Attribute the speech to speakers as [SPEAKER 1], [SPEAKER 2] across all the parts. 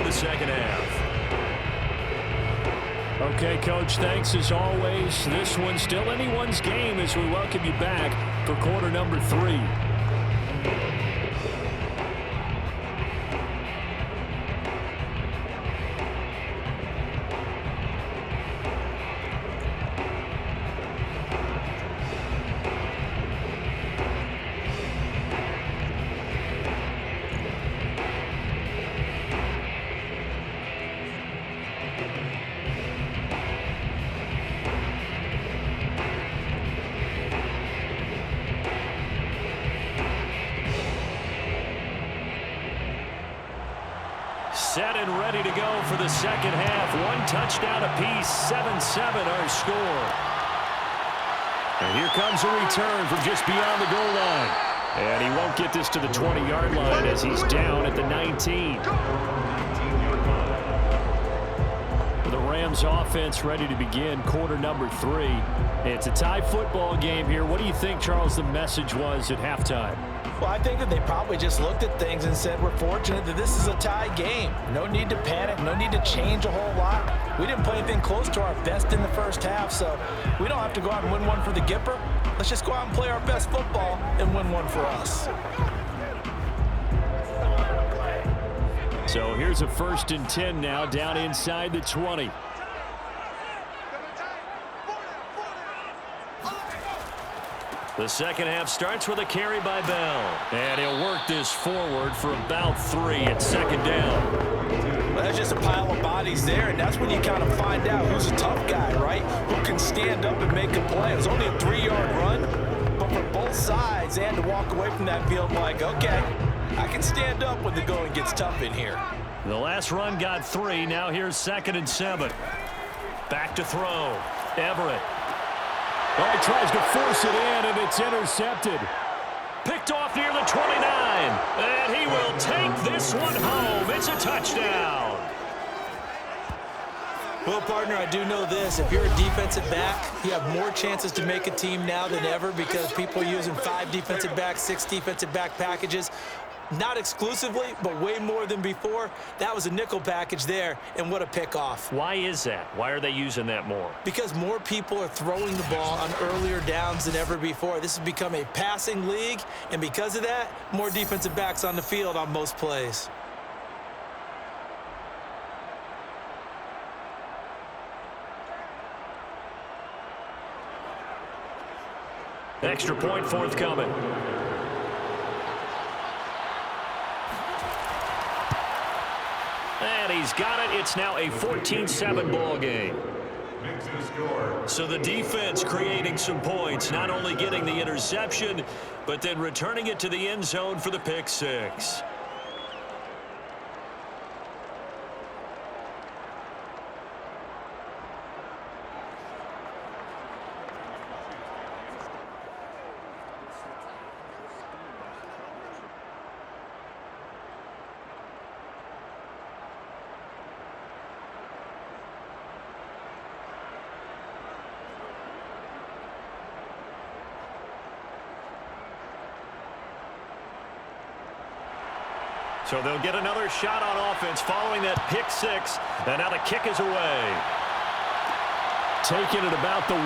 [SPEAKER 1] the second half.
[SPEAKER 2] Okay, Coach, thanks as always. This one's still anyone's game as we welcome you back for quarter number 3. Set and ready to go for the second half. 1 touchdown apiece, 7-7 our score. And here comes a return from just beyond the goal line. And he won't get this to the 20-yard line as he's down at the 19. The Rams offense ready to begin quarter number 3. It's a tie football game here. What do you think, Charles, the message was at halftime?
[SPEAKER 3] Well, I think that they probably just looked at things and said, we're fortunate that this is a tie game. No need to panic. No need to change a whole lot. We didn't play anything close to our best in the first half, so we don't have to go out and win one for the Gipper. Let's just go out and play our best football and win one for us.
[SPEAKER 2] So here's a 1st and 10 now, down inside the 20. The second half starts with a carry by Bell. And he'll work this forward for about 3 at second down.
[SPEAKER 3] Well, there's just a pile of bodies there, and that's when you kind of find out who's a tough guy, right? Who can stand up and make a play. It was only a 3-yard run, but for both sides, they had to walk away from that field like, okay, I can stand up when the going gets tough in here.
[SPEAKER 2] The last run got 3. Now here's 2nd and 7. Back to throw. Everett. Oh, he tries to force it in, and it's intercepted. Picked off near the 29. And he will take this one home. It's a touchdown.
[SPEAKER 3] Well, partner, I do know this. If you're a defensive back, you have more chances to make a team now than ever because people are using 5 defensive backs, 6 defensive back packages. Not exclusively, but way more than before. That was a nickel package there, and what a pickoff.
[SPEAKER 2] Why is that? Why are they using that more?
[SPEAKER 3] Because more people are throwing the ball on earlier downs than ever before. This has become a passing league, and because of that, more defensive backs on the field on most plays.
[SPEAKER 2] Extra point forthcoming. And he's got it. It's now a 14-7 ball game. So the defense creating some points, not only getting the interception, but then returning it to the end zone for the pick 6. So they'll get another shot on offense following that pick 6. And now the kick is away. Taking it about the 1.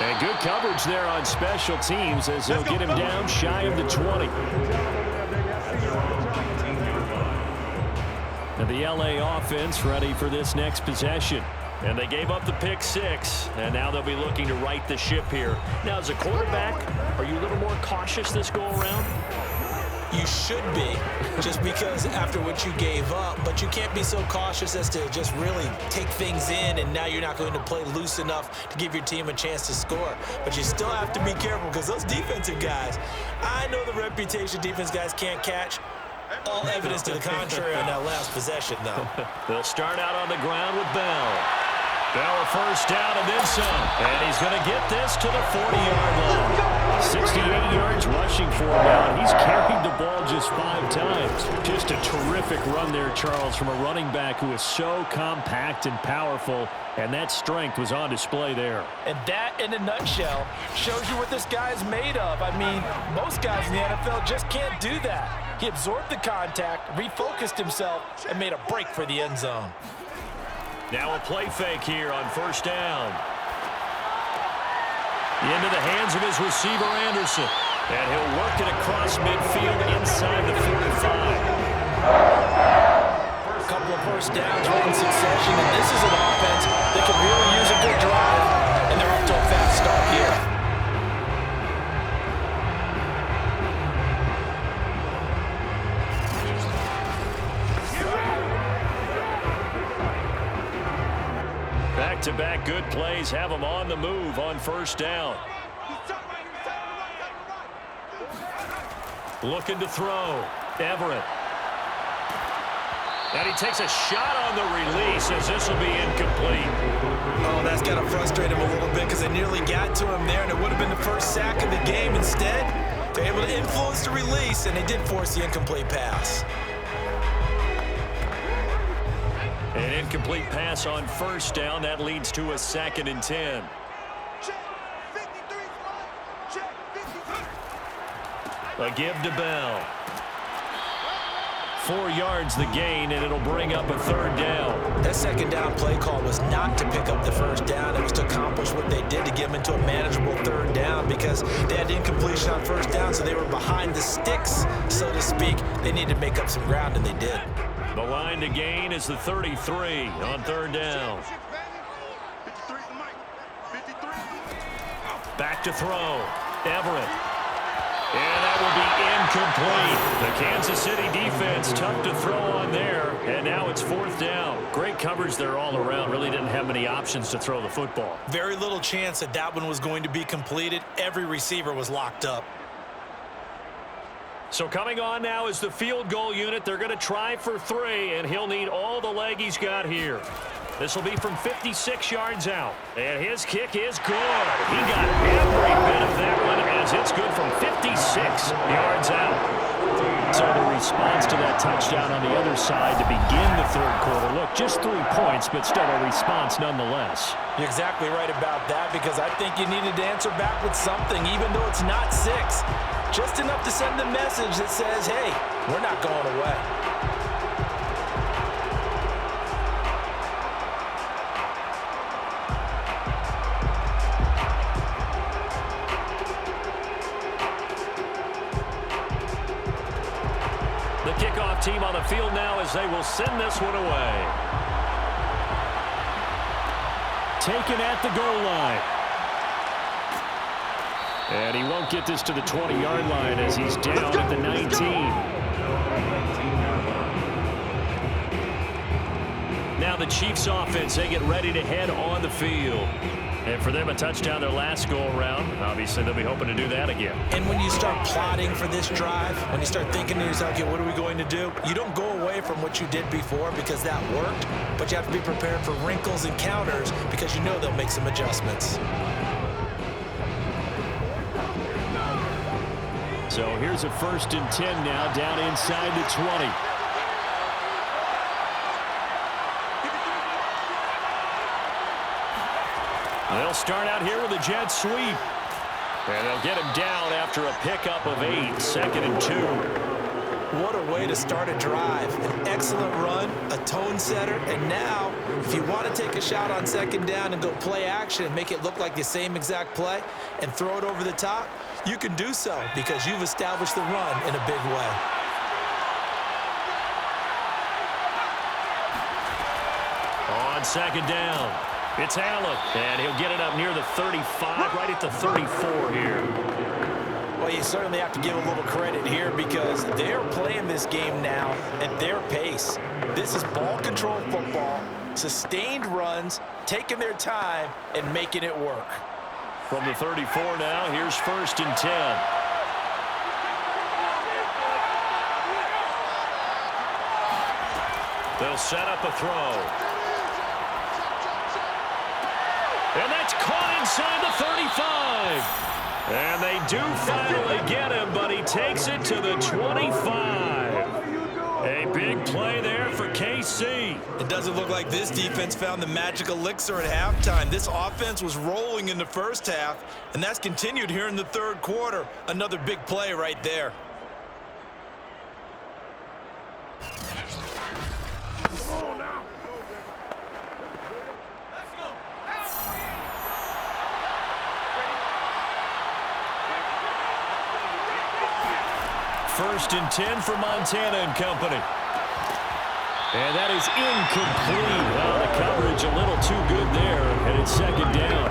[SPEAKER 2] And good coverage there on special teams as they'll get him down shy of the 20. And the LA offense ready for this next possession. And they gave up the pick 6, and now they'll be looking to right the ship here. Now, as a quarterback, are you a little more cautious this go-around?
[SPEAKER 3] You should be, just because after what you gave up, but you can't be so cautious as to just really take things in, and now you're not going to play loose enough to give your team a chance to score. But you still have to be careful because those defensive guys, I know the reputation defense guys can't catch. All evidence to the contrary on that last possession, though.
[SPEAKER 2] They'll start out on the ground with Bell. Bell a first down and then some. And he's going to get this to the 40-yard line. 68 yards rushing for him now. He's carried the ball just 5 times. Just a terrific run there, Charles, from a running back who is so compact and powerful. And that strength was on display there.
[SPEAKER 3] And that, in a nutshell, shows you what this guy is made of. I mean, most guys in the NFL just can't do that. He absorbed the contact, refocused himself, and made a break for the end zone.
[SPEAKER 2] Now a play fake here on first down. Into the hands of his receiver, Anderson. And he'll work it across midfield inside the 45.
[SPEAKER 3] A couple of first downs right in succession, and this is an offense that could really use a good drive, and they're off to a fast start here.
[SPEAKER 2] Back-to-back good plays have them on the move on first down. Looking to throw. Everett. And he takes a shot on the release as this will be incomplete.
[SPEAKER 3] Oh, that's got to frustrate him a little bit because they nearly got to him there, and it would have been the first sack of the game. Instead, they're able to influence the release, and they did force the incomplete pass.
[SPEAKER 2] An incomplete pass on first down. That leads to a 2nd and 10. A give to Bell. 4 yards the gain, and it'll bring up a 3rd down.
[SPEAKER 3] That second down play call was not to pick up the first down. It was to accomplish what they did to get them into a manageable 3rd down because they had incompletion on first down, so they were behind the sticks, so to speak. They needed to make up some ground, and they did.
[SPEAKER 2] The line to gain is the 33 on 3rd down. Back to throw. Everett. And that will be incomplete. The Kansas City defense tough to throw on there, and now it's 4th down. Great coverage there all around. Really didn't have many options to throw the football.
[SPEAKER 3] Very little chance that that one was going to be completed. Every receiver was locked up.
[SPEAKER 2] So coming on now is the field goal unit. They're going to try for 3, and he'll need all the leg he's got here. This will be from 56 yards out. And his kick is good. He got every bit of that one as it's good from 56 yards out. So the response to that touchdown on the other side to begin the 3rd quarter. Look, just 3 points, but still a response nonetheless.
[SPEAKER 3] You're exactly right about that because I think you needed to answer back with something, even though it's not 6. Just enough to send the message that says, hey, we're not going away.
[SPEAKER 2] The kickoff team on the field now as they will send this one away. Taken at the goal line. And he won't get this to the 20-yard line as he's down at the 19. Now the Chiefs offense, they get ready to head on the field. And for them, a touchdown their last go-around. Obviously, they'll be hoping to do that again.
[SPEAKER 3] And when you start plotting for this drive, when you start thinking to yourself, okay, what are we going to do? You don't go away from what you did before because that worked, but you have to be prepared for wrinkles and counters because you know they'll make some adjustments.
[SPEAKER 2] So here's a 1st and 10 now, down inside the 20. They'll start out here with a jet sweep. And they'll get him down after a pickup of 8, 2nd and 2.
[SPEAKER 3] What a way to start a drive. An excellent run, a tone setter, and now, if you want to take a shot on 2nd down and go play action and make it look like the same exact play and throw it over the top, you can do so because you've established the run in a big way.
[SPEAKER 2] On 2nd down, it's Allen, and he'll get it up near the 35, right at the 34 here.
[SPEAKER 3] Well, you certainly have to give a little credit here because they're playing this game now at their pace. This is ball control football, sustained runs, taking their time, and making it work.
[SPEAKER 2] From the 34 now, here's 1st and 10. They'll set up a throw. And that's caught inside the 35. And they do finally get him, but he takes it to the 25. A big play there for KC.
[SPEAKER 3] It doesn't look like this defense found the magic elixir at halftime. This offense was rolling in the first half, and that's continued here in the 3rd quarter. Another big play right there.
[SPEAKER 2] 1st and 10 for Montana and company. And that is incomplete. Well, the coverage a little too good there, and it's 2nd down.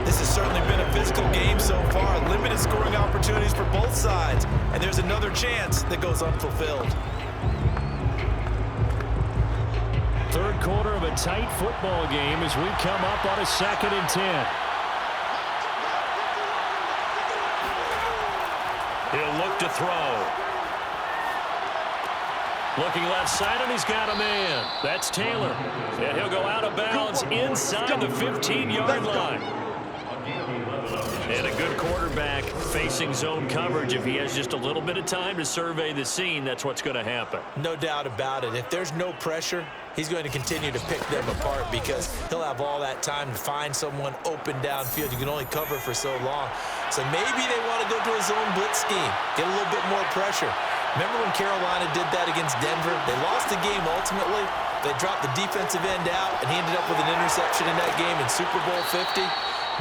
[SPEAKER 3] This has certainly been a physical game so far. Limited scoring opportunities for both sides. And there's another chance that goes unfulfilled.
[SPEAKER 2] 3rd quarter of a tight football game as we come up on a 2nd and 10. He'll look to throw. Looking left side, and he's got a man. That's Taylor. And he'll go out of bounds inside the 15-yard line. And a good quarterback facing zone coverage. If he has just a little bit of time to survey the scene, that's what's going to happen.
[SPEAKER 3] No doubt about it. If there's no pressure, he's going to continue to pick them apart because he'll have all that time to find someone open downfield. You can only cover for so long. So maybe they want to go to a zone blitz scheme, get a little bit more pressure. Remember when Carolina did that against Denver? They lost the game ultimately. They dropped the defensive end out, and he ended up with an interception in that game in Super Bowl 50.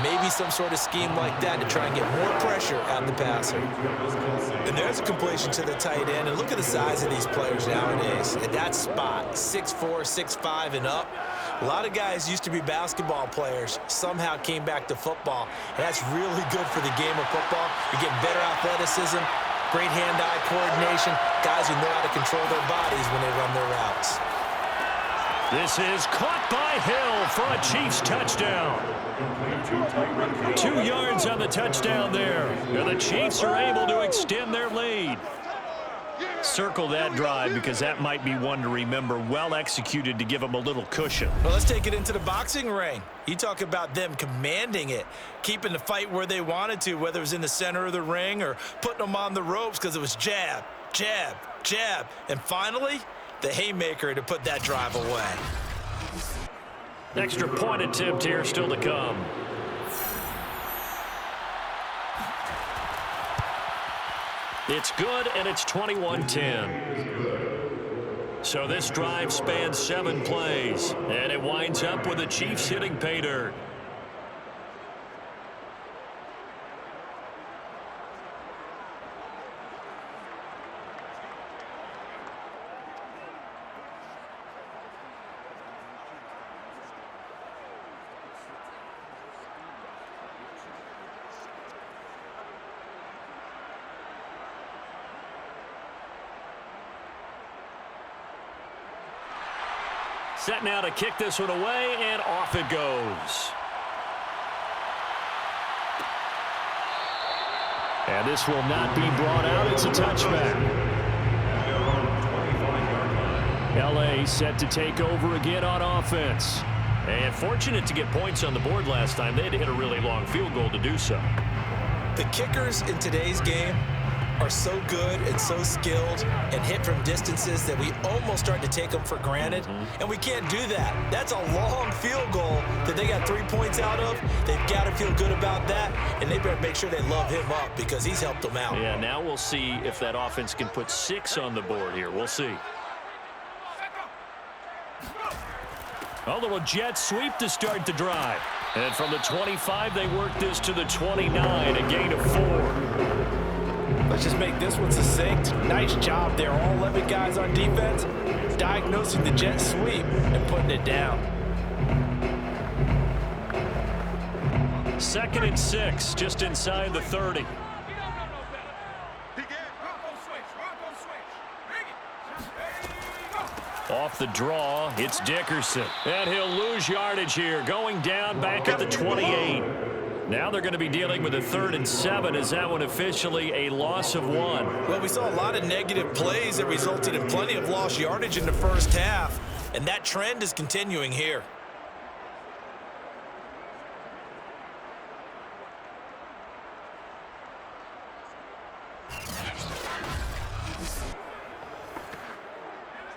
[SPEAKER 3] Maybe some sort of scheme like that to try and get more pressure at the passer. And there's a completion to the tight end. And look at the size of these players nowadays. At that spot, 6'4", 6'5", and up. A lot of guys used to be basketball players, somehow came back to football. And that's really good for the game of football. You're getting better athleticism, great hand-eye coordination, guys who know how to control their bodies when they run their routes.
[SPEAKER 2] This is caught by Hill for a Chiefs touchdown. 2 yards on the touchdown there. And the Chiefs are able to extend their lead. Circle that drive because that might be one to remember. Well executed to give them a little cushion.
[SPEAKER 3] Well, let's take it into the boxing ring. You talk about them commanding it, keeping the fight where they wanted to, whether it was in the center of the ring or putting them on the ropes because it was jab, jab, jab. And finally, the haymaker to put that drive away.
[SPEAKER 2] Extra point attempt here still to come. It's good, and it's 21-10. So this drive spans 7 plays, and it winds up with the Chiefs hitting pay dirt. Set now to kick this one away, and off it goes. And this will not be brought out. It's a touchback. L.A. set to take over again on offense. And fortunate to get points on the board last time. They had to hit a really long field goal to do so.
[SPEAKER 3] The kickers in today's game are so good and so skilled and hit from distances that we almost start to take them for granted. And we can't do that. That's a long field goal that they got 3 points out of. They've got to feel good about that, and they better make sure they love him up because he's helped them out.
[SPEAKER 2] Yeah, now we'll see if that offense can put 6 on the board here. We'll see. A little jet sweep to start the drive. And from the 25, they work this to the 29, a gain of 4.
[SPEAKER 3] Let's just make this one succinct. Nice job there. All 11 guys on defense diagnosing the jet sweep and putting it down.
[SPEAKER 2] 2nd and 6, just inside the 30. Off the draw, it's Dickerson. And he'll lose yardage here, going down back at the 28. Now they're going to be dealing with a 3rd and 7. Is that one officially a loss of 1?
[SPEAKER 3] Well, we saw a lot of negative plays that resulted in plenty of lost yardage in the first half, and that trend is continuing here.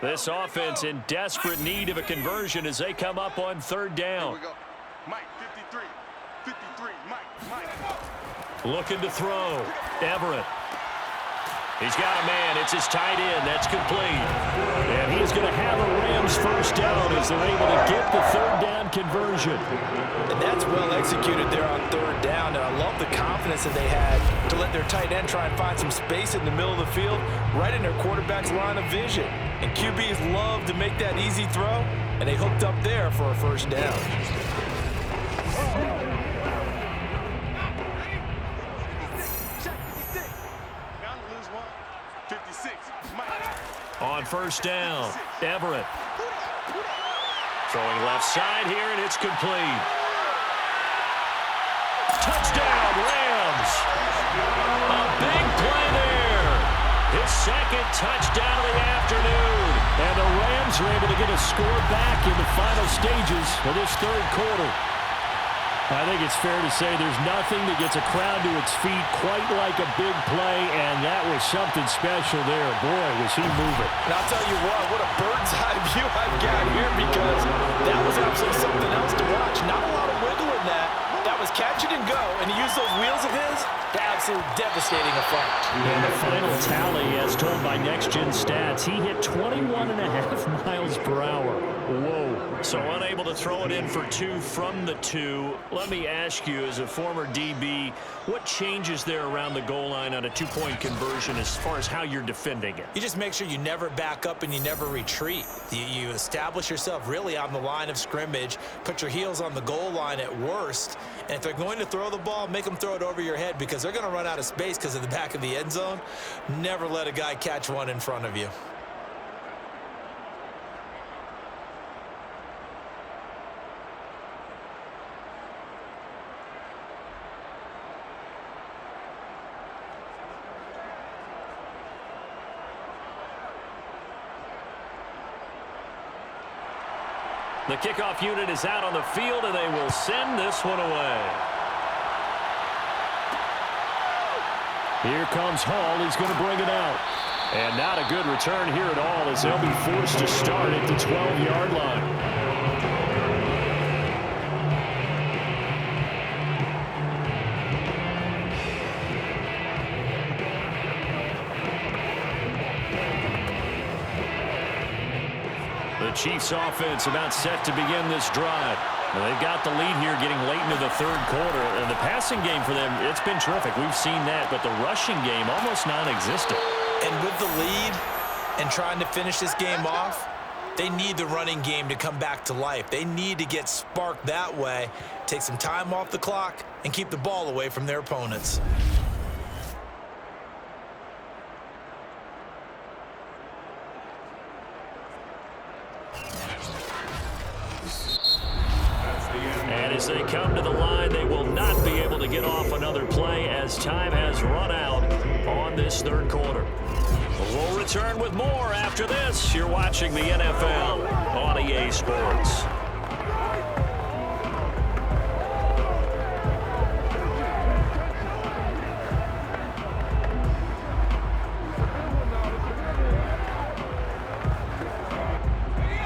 [SPEAKER 2] This offense in desperate need of a conversion as they come up on 3rd down.
[SPEAKER 1] Here we go. Mike, 53. 53, Mike.
[SPEAKER 2] Looking to throw. Everett. He's got a man. It's his tight end. That's complete. And he's going to have a Rams first down as they're able to get the 3rd down two-point conversion.
[SPEAKER 3] And that's well executed there on third down, and I love the confidence that they had to let their tight end try and find some space in the middle of the field, right in their quarterback's line of vision. And QBs love to make that easy throw, and they hooked up there for a first down.
[SPEAKER 2] On first down, Everett. Throwing left side here, and it's complete. Touchdown, Rams. A big play there. His second touchdown of the afternoon. And the Rams are able to get a score back in the final stages of this third quarter. I think it's fair to say there's nothing that gets a crowd to its feet quite like a big play, and that was something special there. Boy, was he moving.
[SPEAKER 3] And I'll tell you what a bird's eye view I've got here, because that was absolutely something else to watch. Not a lot of wiggle in that. That was catch it and go, and he used those wheels of his to absolutely devastating effect.
[SPEAKER 2] And the final tally, as told by Next Gen Stats, he hit 21.5 miles per hour. Whoa. So unable to throw it in for two from the two. Let me ask you, as a former DB, what changes there around the goal line on a two-point conversion as far as how you're defending it?
[SPEAKER 3] You just make sure you never back up and you never retreat. You establish yourself really on the line of scrimmage, put your heels on the goal line at worst, and if they're going to throw the ball, make them throw it over your head, because they're going to run out of space because of the back of the end zone. Never let a guy catch one in front of you.
[SPEAKER 2] The kickoff unit is out on the field, and they will send this one away. Here comes Hall. He's going to bring it out. And not a good return here at all, as they'll be forced to start at the 12-yard line. The Chiefs offense about set to begin this drive. Well, they've got the lead here getting late into the third quarter. And the passing game for them, it's been terrific. We've seen that, but the rushing game almost non-existent.
[SPEAKER 3] And with the lead and trying to finish this game off, they need the running game to come back to life. They need to get sparked that way, take some time off the clock, and keep the ball away from their opponents.
[SPEAKER 2] And as they come to the line, they will not be able to get off another play as time has run out on this third quarter. We'll return with more after this. You're watching the NFL on EA Sports.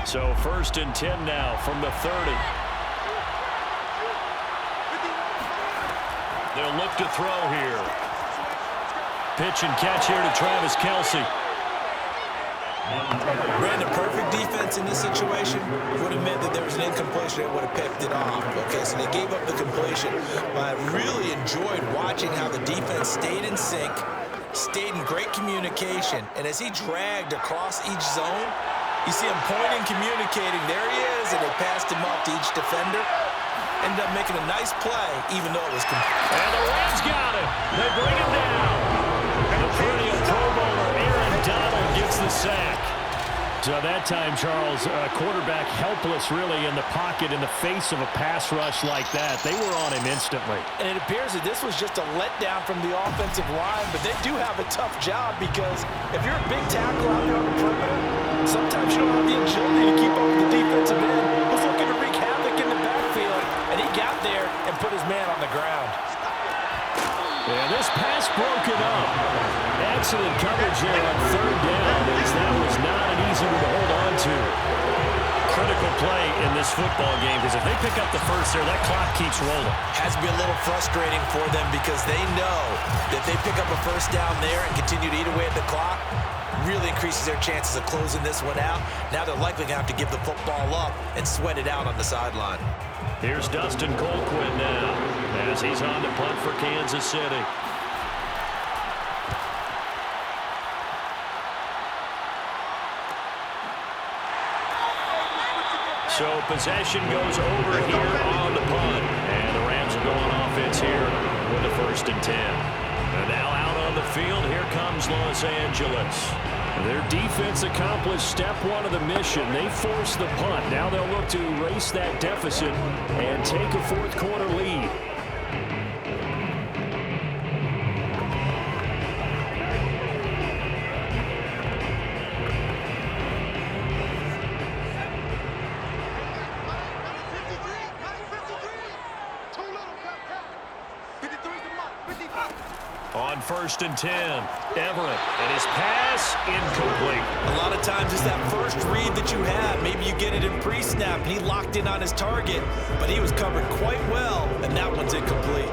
[SPEAKER 2] So 1st and 10 now from the 30. They'll look to throw here. Pitch and catch here to Travis Kelce.
[SPEAKER 3] Ran a perfect defense in this situation. Would have meant that there was an incompletion that would have picked it off. Okay, so they gave up the completion. But I really enjoyed watching how the defense stayed in sync, stayed in great communication. And as he dragged across each zone, you see him pointing, communicating. There he is, and they passed him off to each defender. Ended up making a nice play, even though it was complete.
[SPEAKER 2] And the Rams got him. They bring him down. The perennial Pro Bowler Aaron Donald gets the sack. So that time, Charles, quarterback helpless really in the pocket in the face of a pass rush like that. They were on him instantly.
[SPEAKER 3] And it appears that this was just a letdown from the offensive line, but they do have a tough job, because if you're a big tackle out there on the perimeter, sometimes you don't have the agility to keep up with the defensive end who's looking to wreak havoc in the backfield, and he got there and put his man on the ground.
[SPEAKER 2] Yeah, this pass broken up. Excellent coverage there on third down, as that was not an easy one to hold on to. Critical play in this football game, because if they pick up the first there, that clock keeps rolling.
[SPEAKER 3] Has to be a little frustrating for them, because they know that they pick up a first down there and continue to eat away at the clock, really increases their chances of closing this one out. Now they're likely going to have to give the football up and sweat it out on the sideline.
[SPEAKER 2] Here's Dustin Colquhoun now as he's on to punt for Kansas City. So possession goes over here on the punt. And the Rams are going offense here with a 1st and 10. And now out on the field, here comes Los Angeles. Their defense accomplished step 1 of the mission. They forced the punt. Now they'll look to erase that deficit and take a 4th quarter lead. On 1st and 10, Everett, and his pass incomplete.
[SPEAKER 3] A lot of times it's that first read that you have. Maybe you get it in pre-snap, and he locked in on his target, but he was covered quite well, and that one's incomplete.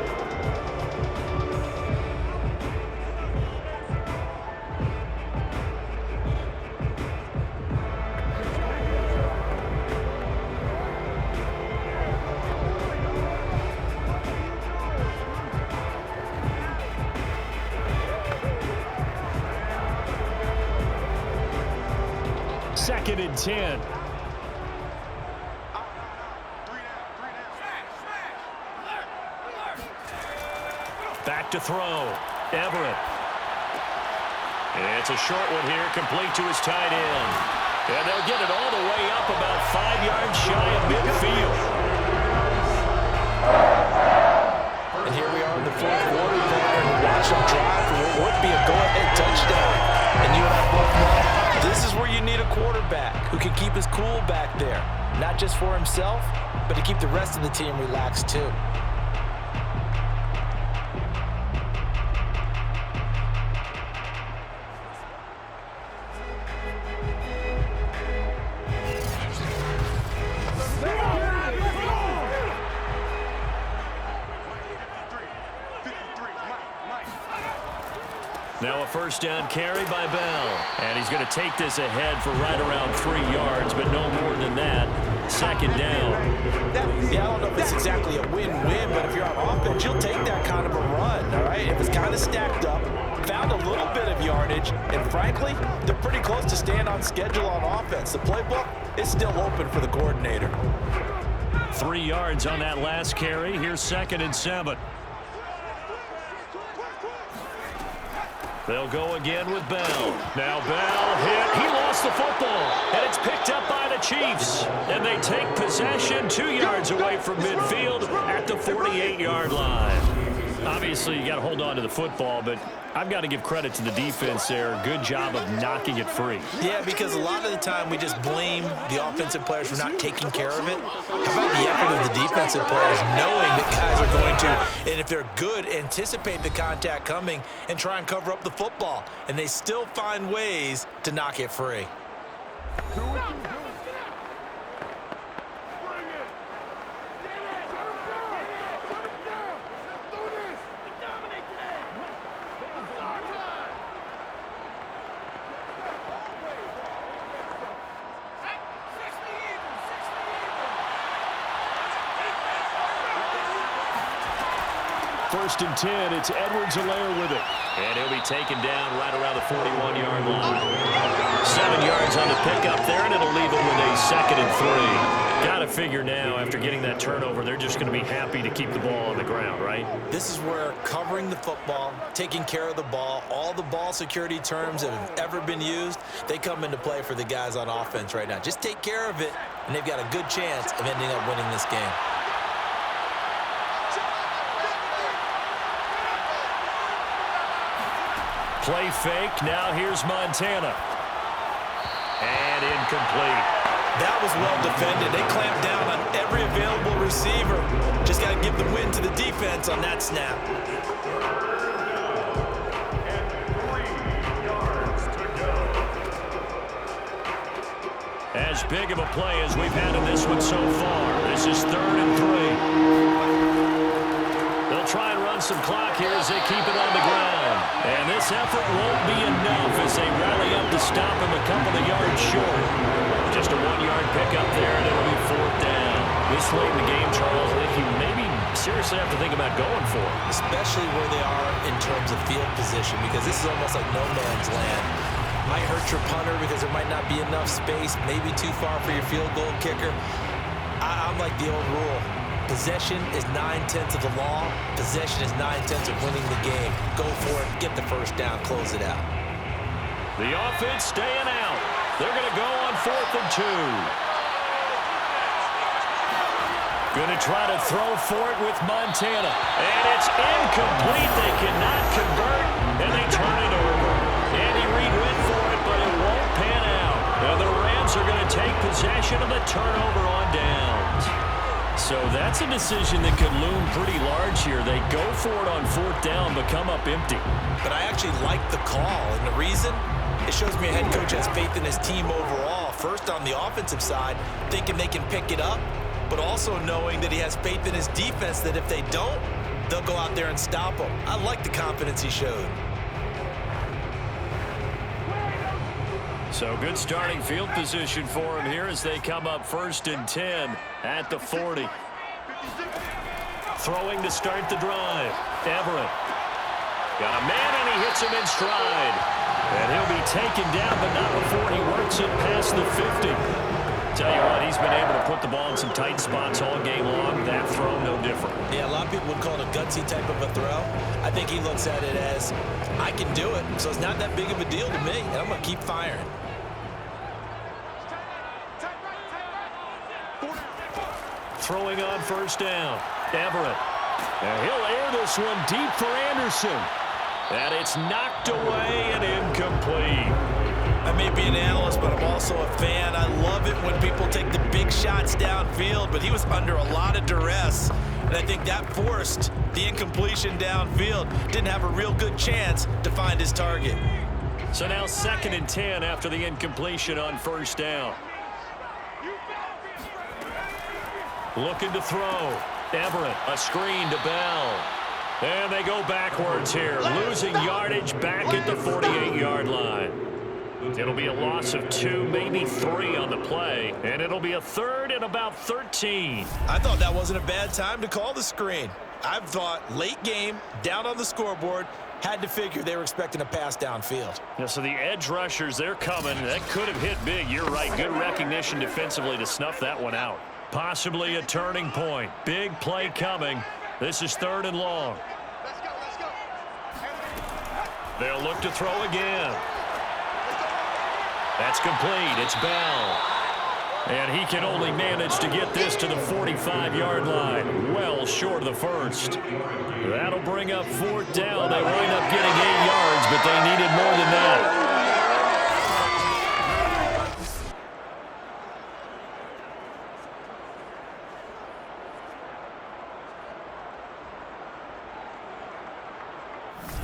[SPEAKER 2] Second and 10. Back to throw. Everett. It's a short one here, complete to his tight end. And they'll get it all the way up about 5 yards shy of midfield.
[SPEAKER 3] And here we are in the 4th quarter there, and watch them drive for what would be a go-ahead touchdown. And you and I both know this is where you need a quarterback who can keep his cool back there. Not just for himself, but to keep the rest of the team relaxed too.
[SPEAKER 2] Now a 1st down carry by Bell. And he's going to take this ahead for right around 3 yards, but no more than that. 2nd down.
[SPEAKER 3] Yeah, I don't know if it's exactly a win-win, but if you're on offense, you'll take that kind of a run, all right? It was kind of stacked up, found a little bit of yardage, and frankly, they're pretty close to staying on schedule on offense. The playbook is still open for the coordinator.
[SPEAKER 2] 3 yards on that last carry. Here's 2nd and 7. They'll go again with Bell. Now Bell hit. He lost the football, and it's picked up by the Chiefs. And they take possession 2 yards away from midfield at the 48-yard line. Obviously, you got to hold on to the football, but I've got to give credit to the defense there. Good job of knocking it free.
[SPEAKER 3] Yeah, because a lot of the time we just blame the offensive players for not taking care of it. How about the effort of the defensive players knowing that guys are going to, and if they're good, anticipate the contact coming and try and cover up the football. And they still find ways to knock it free.
[SPEAKER 2] First and 10, it's Edwards-Helaire with it. And he'll be taken down right around the 41-yard line. 7 yards on the pickup there, and it'll leave him with a 2nd and 3. Got to figure now, after getting that turnover, they're just going to be happy to keep the ball on the ground, right?
[SPEAKER 3] This is where covering the football, taking care of the ball, all the ball security terms that have ever been used, they come into play for the guys on offense right now. Just take care of it, and they've got a good chance of ending up winning this game.
[SPEAKER 2] Play fake. Now here's Montana. And incomplete.
[SPEAKER 3] That was well defended. They clamped down on every available receiver. Just got to give the win to the defense on that snap.
[SPEAKER 2] As big of a play as we've had in this one so far. This is 3rd and 3. They'll try and run some clock here as they keep it on the ground. And this effort won't be enough as they rally up to stop him a couple of yards short. Just a 1-yard pickup there, and it'll be 4th down. This late in the game, Charles, I think you maybe seriously have to think about going for it.
[SPEAKER 3] Especially where they are in terms of field position, because this is almost like no man's land. Might hurt your punter because there might not be enough space, maybe too far for your field goal kicker. I'm like the old rule. Possession is 9/10 of the law. Possession is 9/10 of winning the game. Go for it, get the first down, close it out.
[SPEAKER 2] The offense staying out. They're going to go on 4th and 2. Going to try to throw for it with Montana. And it's incomplete. They cannot convert, and they turn it over. Andy Reid went for it, but it won't pan out. And the Rams are going to take possession of the turnover on downs. So that's a decision that could loom pretty large here. They go for it on 4th down, but come up empty.
[SPEAKER 3] But I actually like the call, and the reason? It shows me a head coach has faith in his team overall. First, on the offensive side, thinking they can pick it up, but also knowing that he has faith in his defense that if they don't, they'll go out there and stop him. I like the confidence he showed.
[SPEAKER 2] So good starting field position for him here as they come up 1st and 10 at the 40. Throwing to start the drive. Everett. Got a man, and he hits him in stride. And he'll be taken down, but not before he works it past the 50. Tell you what, he's been able to put the ball in some tight spots all game long. That throw, no different.
[SPEAKER 3] Yeah, a lot of people would call it a gutsy type of a throw. I think he looks at it as, I can do it, so it's not that big of a deal to me, and I'm going to keep firing.
[SPEAKER 2] Throwing on 1st down. Everett. And he'll air this one deep for Anderson. And it's knocked away and incomplete.
[SPEAKER 3] I may be an analyst, but I'm also a fan. I love it when people take the big shots downfield, but he was under a lot of duress. And I think that forced the incompletion downfield. Didn't have a real good chance to find his target.
[SPEAKER 2] So now 2nd and 10 after the incompletion on 1st down. Looking to throw. Everett, a screen to Bell. And they go backwards here, losing yardage back at the 48-yard line. It'll be a loss of 2, maybe 3 on the play, and it'll be a 3rd and about 13.
[SPEAKER 3] I thought that wasn't a bad time to call the screen. I've thought late game, down on the scoreboard, had to figure they were expecting a pass downfield.
[SPEAKER 2] Yeah, so the edge rushers, they're coming. That could have hit big. You're right. Good recognition defensively to snuff that one out. Possibly a turning point. Big play coming. This is 3rd and long.
[SPEAKER 1] Let's go.
[SPEAKER 2] They'll look to throw again. That's complete. It's Bell. And he can only manage to get this to the 45-yard line. Well short of the 1st. That'll bring up 4th down. They wind up getting 8 yards, but they needed more than that.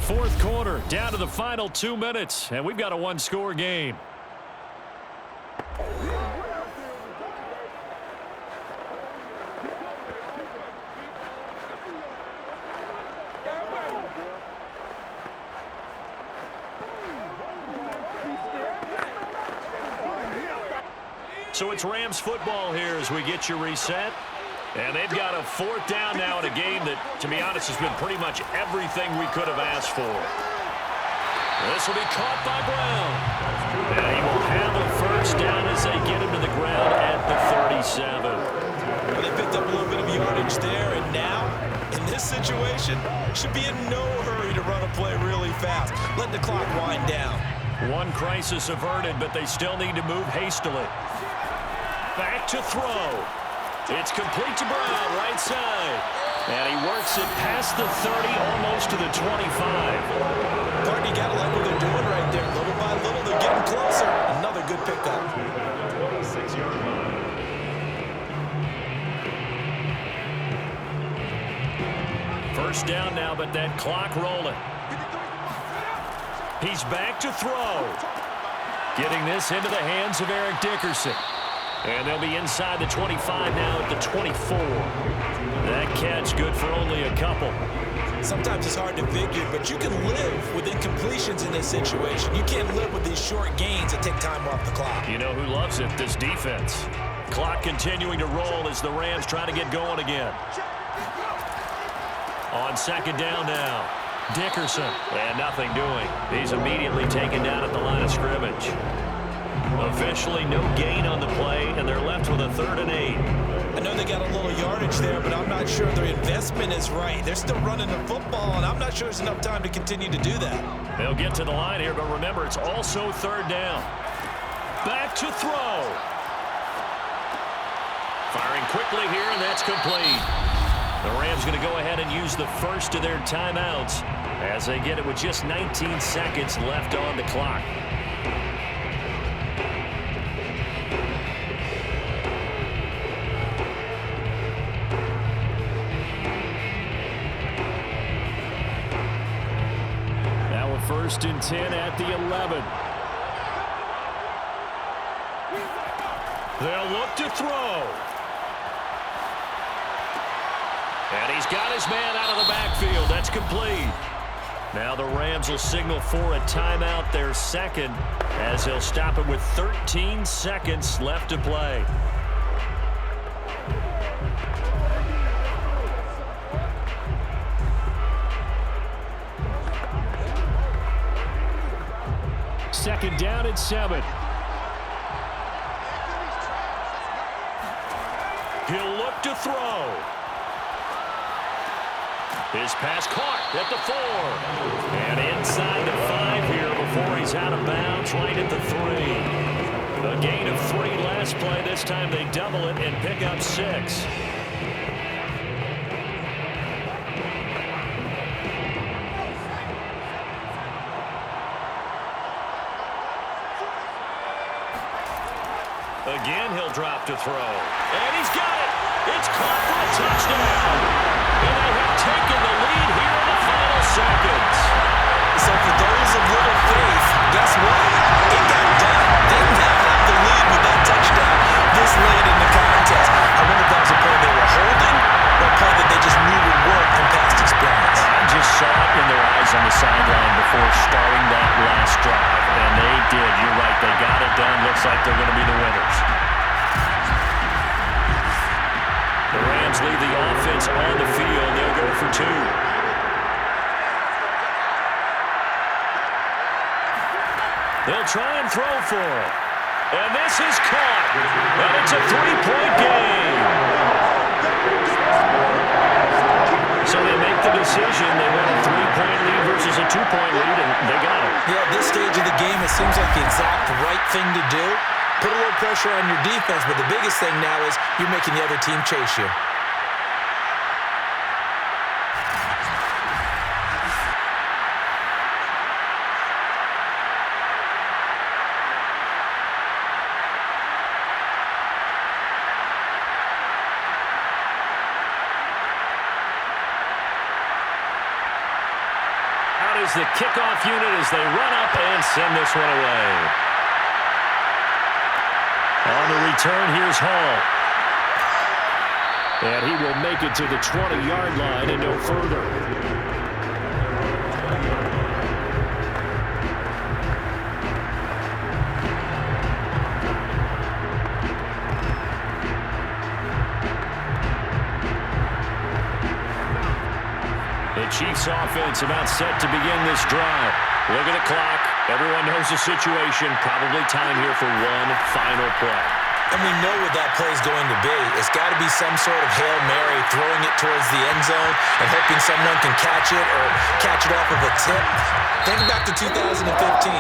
[SPEAKER 2] Fourth quarter, down to the final 2 minutes, and we've got a 1-score game. So it's Rams football here as we get you reset. And they've got a 4th down now in a game that, to be honest, has been pretty much everything we could have asked for. This will be caught by Brown. And he will have a 1st down as they get him to the ground at the 37.
[SPEAKER 3] Well, they picked up a little bit of yardage there, and now, in this situation, should be in no hurry to run a play really fast. Let the clock wind down.
[SPEAKER 2] One crisis averted, but they still need to move hastily. Back to throw. It's complete to Brown, right side. And he works it past the 30, almost to the 25.
[SPEAKER 3] Partner, you got to like what they're doing right there. Little by little, they're getting closer. Another good pickup.
[SPEAKER 2] 26-yard line. First down now, but that clock rolling. He's back to throw. Getting this into the hands of Eric Dickerson. And they'll be inside the 25 now at the 24. That catch good for only a couple.
[SPEAKER 3] Sometimes it's hard to figure, but you can live with incompletions in this situation. You can't live with these short gains that take time off the clock.
[SPEAKER 2] You know who loves it? This defense. Clock continuing to roll as the Rams try to get going again. On second down now. Dickerson. And nothing doing. He's immediately taken down at the line of scrimmage. Officially no gain on the play, and they're left with a 3rd and 8.
[SPEAKER 3] I know they got a little yardage there, but I'm not sure their investment is right. They're still running the football, and I'm not sure there's enough time to continue to do that.
[SPEAKER 2] They'll get to the line here, but remember, it's also 3rd down. Back to throw. Firing quickly here, and that's complete. The Rams going to go ahead and use the first of their timeouts as they get it with just 19 seconds left on the clock. Now a 1st and 10 at the 11. They'll look to throw. And he's got his man out of the backfield. That's complete. Now the Rams will signal for a timeout, their second, as they'll stop it with 13 seconds left to play. Second down and 7. He'll look to throw. His pass caught at the 4. And inside the 5 here before he's out of bounds, right at the 3. A gain of 3 last play. This time they double it and pick up 6. Again, he'll drop to throw. And he's got it. It's caught for a touchdown. And they have taken the lead here in the final seconds.
[SPEAKER 3] So for those of little faith, guess what? It got done. They now have the lead with that touchdown this late in the contest. I wonder if that was a play they were holding or a play that they just knew would work from past experience.
[SPEAKER 2] I just saw it in their eyes on the sideline before starting that last drive. And they did. You're right. They got it done. Looks like they're going to be the winners. The Rams leave the offense on the field. They'll go for 2. They'll try and throw for it. And this is caught. And it's a 3-point game. So they make the decision. They want a 3-point lead versus a 2-point lead, and they got it.
[SPEAKER 3] Yeah, at this stage of the game, it seems like the exact right thing to do. Put a little pressure on your defense, but the biggest thing now is you're making the other team chase you.
[SPEAKER 2] Out is the kickoff unit as they run up and send this one away. On the return, here's Hall. And he will make it to the 20-yard line and no further. The Chiefs offense about set to begin this drive. Look at the clock. Everyone knows the situation. Probably time here for one final play.
[SPEAKER 3] And we know what that play is going to be. It's got to be some sort of Hail Mary, throwing it towards the end zone and hoping someone can catch it or catch it off of a tip. Think back to 2015.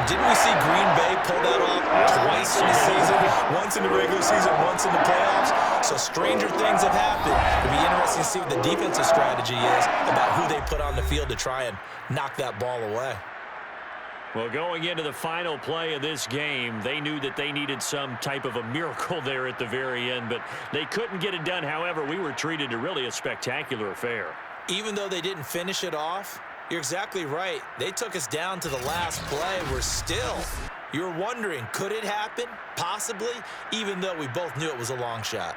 [SPEAKER 3] Didn't we see Green Bay pull that off twice in the season? Once in the regular season, once in the playoffs. So stranger things have happened. It'll be interesting to see what the defensive strategy is about who they put on the field to try and knock that ball away.
[SPEAKER 2] Well, going into the final play of this game, they knew that they needed some type of a miracle there at the very end, but they couldn't get it done. However, we were treated to really a spectacular affair.
[SPEAKER 3] Even though they didn't finish it off, you're exactly right. They took us down to the last play. We're still, you're wondering, could it happen? Possibly, even though we both knew it was a long shot.